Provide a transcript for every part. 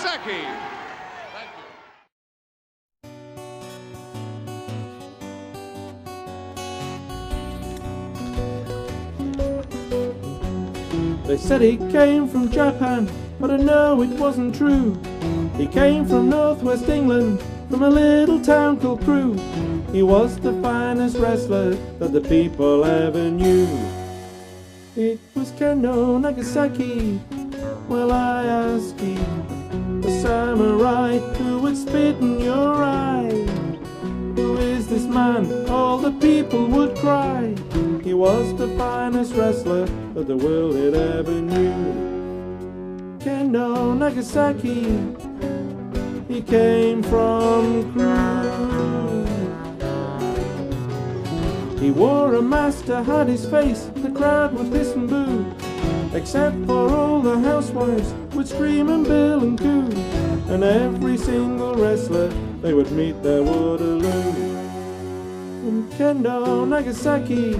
Nagasaki. Thank you. They said he came from Japan, but I know it wasn't true. He came from northwest England, from a little town called Crewe. He was the finest wrestler that the people ever knew. It was Kendo Nagasaki. Well, I ask you, the samurai who would spit in your eye. Who is this man? All the people would cry. He was the finest wrestler that the world had ever knew. Kendo Nagasaki, he came from Crewe. He wore a mask to hide his face, the crowd would hiss and boo, except for all the housewives would scream and bill and coo, and every single wrestler they would meet their Waterloo. And Kendo Nagasaki,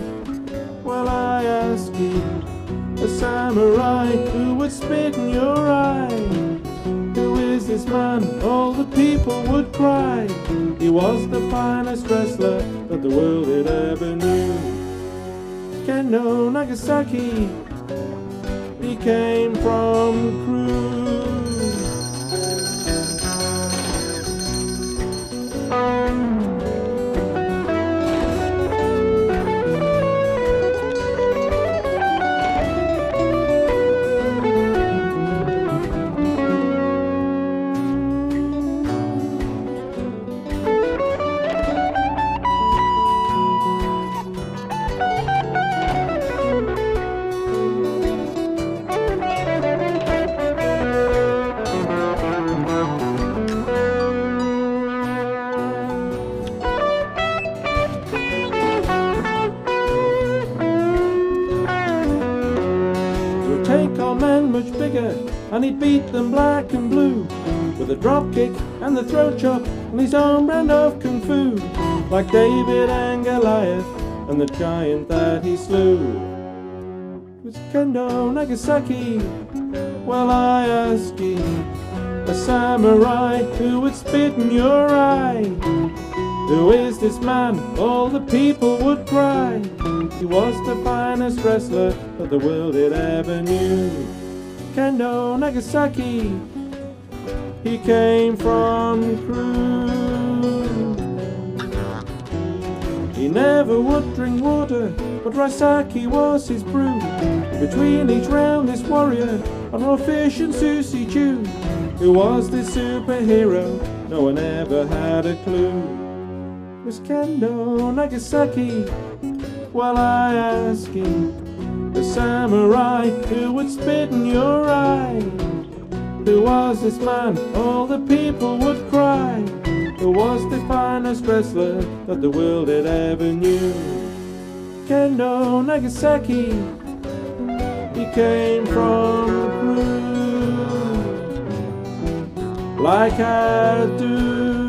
well, I ask you, a samurai who would spit in your eye. Who is this man? All the people would cry. He was the finest wrestler that the world had ever knew. Kendo Nagasaki, he came from Crewe. Take our men much bigger, and he'd beat them black and blue, with a drop kick and the throat chop and his own brand of kung fu, like David and Goliath and the giant that he slew. It was Kendo Nagasaki, well, I ask you, a samurai who would spit in your eye. Who is this man? All the people would cry. He was the finest wrestler that the world had ever knew. Kendo Nagasaki, he came from Crewe. He never would drink water, but Raisaki was his brew. Between each round this warrior on raw fish and sushi chew. Who was this superhero? No one ever had a clue. It was Kendo Nagasaki, well, I ask you, the samurai who would spit in your eye. Who was this man? All the people would cry. Who was the finest wrestler that the world had ever knew? Kendo Nagasaki, he came from Crewe, like I do.